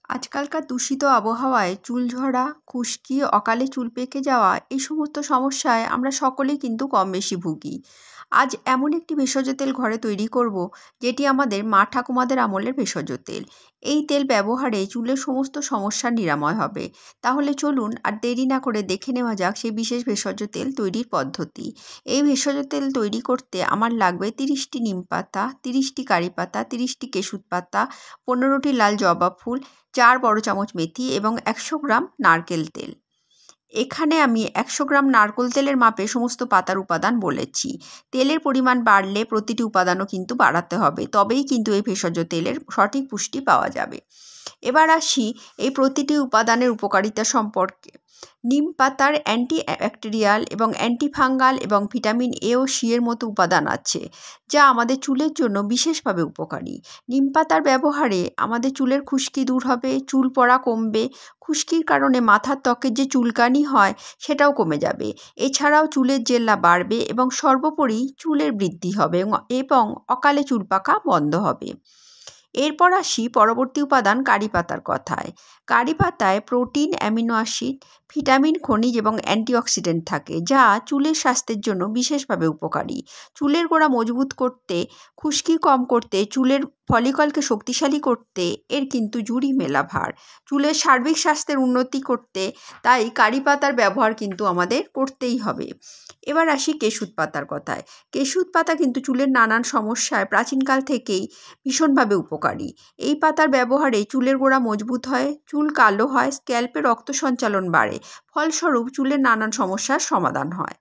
আজকালকার দূষিত আবহাওয়ায় চুল ঝরা, খুশকি, অকালে চুল পেকে যাওয়া এই সমস্ত সমস্যায় আমরা সকলেই কিন্তু কম বেশি ভুগি। আজ এমন একটি ভেষজ তেল ঘরে তৈরি করব যেটি আমাদের মা ঠাকুমাদের আমলের ভেষজ তেল। এই তেল ব্যবহারে চুলের সমস্ত সমস্যার নিরাময় হবে। তাহলে চলুন আর দেরি না করে দেখে নেওয়া যাক সেই বিশেষ ভেষজ তেল তৈরির পদ্ধতি। এই ভেষজ তেল তৈরি করতে আমার লাগবে 30টি নিম পাতা, 30টি কারি পাতা, 30টি কেশুত পাতা, 15টি লাল জবা ফুল, 4 বড় চামচ মেথি এবং 100 গ্রাম নারকেল তেল। এখানে আমি 100 গ্রাম নারকেল তেলের মাপে সমস্ত পাতার উপাদান বলেছি। তেলের পরিমাণ বাড়লে প্রতিটি উপাদানও কিন্তু বাড়াতে হবে, তবেই কিন্তু এই ভেষজ তেলের সঠিক পুষ্টি পাওয়া যাবে। এবার আসি এই প্রতিটি উপাদানের উপকারিতা সম্পর্কে। নিম পাতার অ্যান্টি ব্যাকটেরিয়াল এবং অ্যান্টিফাঙ্গাল এবং ভিটামিন এ ও সি এর মতো উপাদান আছে, যা আমাদের চুলের জন্য বিশেষভাবে উপকারী। নিম পাতার ব্যবহারে আমাদের চুলের খুশকি দূর হবে, চুল পড়া কমবে, খুশকির কারণে মাথার ত্বকের যে চুলকানি হয় সেটাও কমে যাবে। এছাড়াও চুলের জেল্লা বাড়বে এবং সর্বোপরি চুলের বৃদ্ধি হবে এবং অকালে চুল পাকা বন্ধ হবে। এরপর আসি পরবর্তী উপাদান কারি পাতার কথায়। কারি পাতায় প্রোটিন, অ্যামিনো অ্যাসিড, ভিটামিন, খনিজ এবং অ্যান্টিঅক্সিডেন্ট থাকে, যা চুলের স্বাস্থ্যের জন্য বিশেষভাবে উপকারী। চুলের গোড়া মজবুত করতে, খুশকি কম করতে, চুলের ফলিকলকে শক্তিশালী করতে এর কিন্তু জুড়ি মেলা ভার। চুলের সার্বিক স্বাস্থ্যের উন্নতি করতে তাই কারি পাতার ব্যবহার কিন্তু আমাদের করতেই হবে। এবার আসি কেশুত পাতার কথায়। কেশুত পাতা কিন্তু চুলের নানান সমস্যায় প্রাচীনকাল থেকেই ভীষণভাবে উপকারী। এই পাতার ব্যবহারে চুলের গোড়া মজবুত হয়, চুল কালো হয়, স্ক্যাল্পে রক্ত সঞ্চালন বাড়ে, ফলস্বরূপ চুলের নানান সমস্যার সমাধান হয়।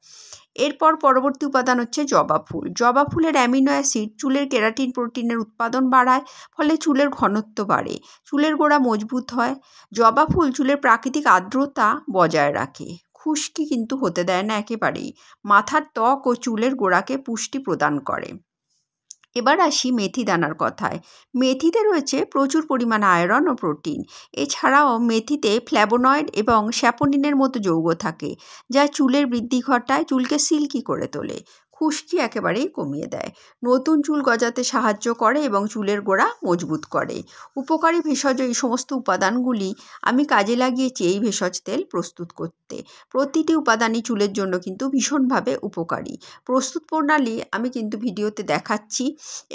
এরপর পরবর্তী উপাদান হচ্ছে জবা ফুল। জবা ফুলের অ্যামিনো অ্যাসিড চুলের কেরাটিন প্রোটিনের উৎপাদন বাড়ায়, ফলে চুলের ঘনত্ব বাড়ে, চুলের গোড়া মজবুত হয়। জবা ফুল চুলের প্রাকৃতিক আর্দ্রতা বজায় রাখে, খুশকি কিন্তু হতে দেয় না একেবারেই, মাথার ত্বক ও চুলের গোড়াকে পুষ্টি প্রদান করে। এবার আসি মেথি দানার কথায়। মেথিতে রয়েছে প্রচুর পরিমাণে আয়রন ও প্রোটিন। এছাড়াও মেথিতে ফ্ল্যাভোনয়েড এবং স্যাপোনিনের মতো যৌগ থাকে, যা চুলের বৃদ্ধি ঘটায়, চুলকে সিল্কি করে তোলে, খুশকি একেবারেই কমিয়ে দেয়, নতুন চুল গজাতে সাহায্য করে এবং চুলের গোড়া মজবুত করে। উপকারী ভেষজ এই সমস্ত উপাদানগুলি আমি কাজে লাগিয়েছি এই ভেষজ তেল প্রস্তুত করতে। প্রতিটি উপাদানই চুলের জন্য কিন্তু ভীষণভাবে উপকারী। প্রস্তুত প্রণালী আমি কিন্তু ভিডিওতে দেখাচ্ছি।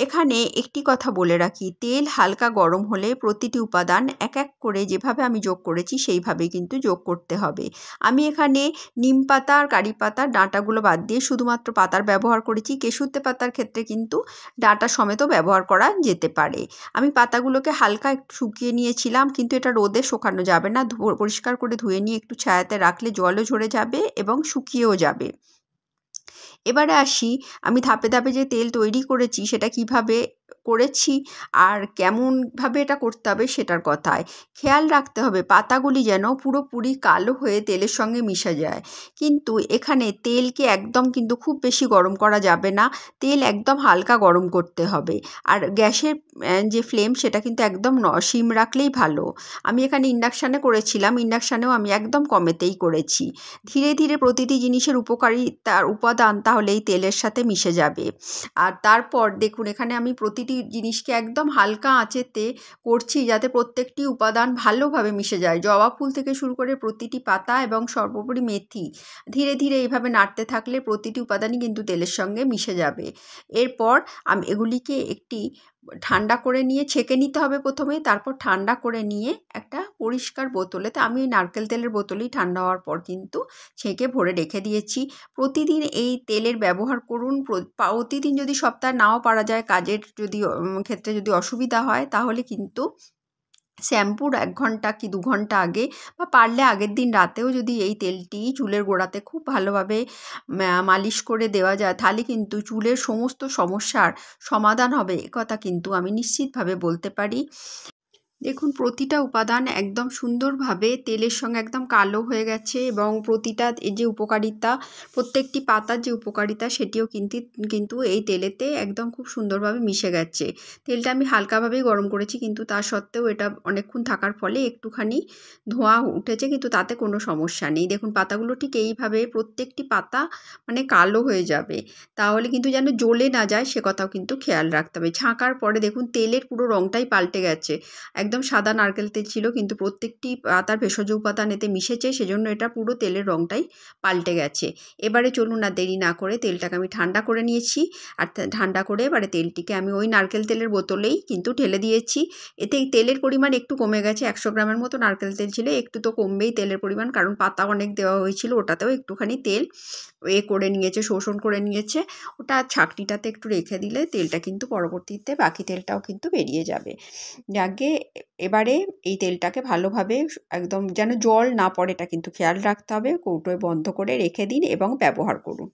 এখানে একটি কথা বলে রাখি, তেল হালকা গরম হলে প্রতিটি উপাদান এক এক করে যেভাবে আমি যোগ করেছি সেইভাবে কিন্তু যোগ করতে হবে। আমি এখানে নিম পাতা আর কারি পাতার ডাঁটাগুলো বাদ দিয়ে শুধুমাত্র পাতার ব্যবহার করেছি। কেশুতে পাতার ক্ষেত্রে কিন্তু ডাঁটা সমেতও ব্যবহার করা যেতে পারে। আমি পাতাগুলোকে হালকা একটু শুকিয়ে নিয়েছিলাম, কিন্তু এটা রোদে শুকানো যাবে না, পরিষ্কার করে ধুয়ে নিয়ে একটু ছায়াতে রাখলে জলও ঝরে যাবে এবং শুকিয়েও যাবে। এবারে আসি আমি ধাপে ধাপে যে তেল তৈরি করেছি সেটা কিভাবে করেছি আর কেমনভাবে এটা করতে হবে সেটার কথায়। খেয়াল রাখতে হবে পাতাগুলি যেন পুরোপুরি কালো হয়ে তেলের সঙ্গে মিশে যায়। কিন্তু এখানে তেলকে একদম কিন্তু খুব বেশি গরম করা যাবে না, তেল একদম হালকা গরম করতে হবে। আর গ্যাসের যে ফ্লেম সেটা কিন্তু একদম সিম রাখলেই ভালো। আমি এখানে ইন্ডাকশানে করেছিলাম, ইন্ডাকশানেও আমি একদম কমেতেই করেছি। ধীরে ধীরে প্রতিটি জিনিসের উপকারিতার উপাদান তাহলে এই তেলের সাথে মিশে যাবে। আর তারপর দেখুন এখানে আমি প্রতিটি জিনিসকে একদম হালকা আঁচেতে করছি যাতে প্রত্যেকটি উপাদান ভালোভাবে মিশে যায়। জবা ফুল থেকে শুরু করে প্রতিটি পাতা এবং সর্বোপরি মেথি, ধীরে ধীরে এইভাবে নাড়তে থাকলে প্রতিটি উপাদানই কিন্তু তেলের সঙ্গে মিশে যাবে। এরপর আমি এগুলিকে একটি ঠান্ডা করে নিয়ে ছেঁকে নিতে হবে প্রথমে, তারপর ঠান্ডা করে নিয়ে একটা পরিষ্কার বোতলে, তো আমি নারকেল তেলের বোতলেই ঠান্ডা হওয়ার পর কিন্তু ছেঁকে ভরে রেখে দিয়েছি। প্রতিদিন এই তেলের ব্যবহার করুন। প্রতিদিন যদি সপ্তাহে নাও পারা যায়, কাজের যদি ক্ষেত্রে যদি অসুবিধা হয়, তাহলে কিন্তু শ্যাম্পুর 1 ঘন্টা কি 2 ঘন্টা আগে বা পারলে আগের দিন রাতেও যদি এই তেলটি চুলের গোড়াতে খুব ভালোভাবে মালিশ করে দেওয়া যায়, তাহলে কিন্তু চুলের সমস্ত সমস্যার সমাধান হবে, একথা কিন্তু আমি নিশ্চিতভাবে বলতে পারি। দেখুন প্রতিটা উপাদান একদম সুন্দরভাবে তেলের সঙ্গে একদম কালো হয়ে গেছে এবং প্রতিটা যে উপকারিতা, প্রত্যেকটি পাতার যে উপকারিতা সেটিও কিন্তু এই তেলেতে একদম খুব সুন্দরভাবে মিশে গেছে। তেলটা আমি হালকাভাবেই গরম করেছি, কিন্তু তা সত্ত্বেও এটা অনেকক্ষণ থাকার ফলে একটুখানি ধোঁয়া উঠেছে, কিন্তু তাতে কোনো সমস্যা নেই। দেখুন পাতাগুলো ঠিক এইভাবে প্রত্যেকটি পাতা মানে কালো হয়ে যাবে, তাহলে কিন্তু যেন জ্বলে না যায় সে কথাও কিন্তু খেয়াল রাখতে হবে। ছাঁকার পরে দেখুন তেলের পুরো রঙটাই পাল্টে গেছে, একদম সাদা নারকেল তেল ছিল, কিন্তু প্রত্যেকটি পাতার ভেষজ উপাদান এতে মিশেছে, সেজন্য এটা পুরো তেলের রঙটাই পাল্টে গেছে। এবারে চলুন আর দেরি না করে তেলটাকে আমি ঠান্ডা করে নিয়েছি। আর ঠান্ডা করে এবারে তেলটিকে আমি ওই নারকেল তেলের বোতলেই কিন্তু ঢেলে দিয়েছি। এতে তেলের পরিমাণ একটু কমে গেছে, 100 গ্রামের মতো নারকেল তেল ছিল, একটু তো কমবেই তেলের পরিমাণ, কারণ পাতা অনেক দেওয়া হয়েছিল, ওটাতেও একটুখানি তেল করে নিয়েছে, শোষণ করে নিয়েছে। ওটা ছাঁকনিটাতে একটু রেখে দিলে তেলটা কিন্তু পরবর্তীতে বাকি তেলটাও কিন্তু বেরিয়ে যাবে। যাকে এবারে এই তেলটাকে ভালোভাবে একদম যেন জল না পড়ে, এটা কিন্তু খেয়াল রাখতে হবে। কৌটোয় বন্ধ করে রেখে দিন এবং ব্যবহার করুন।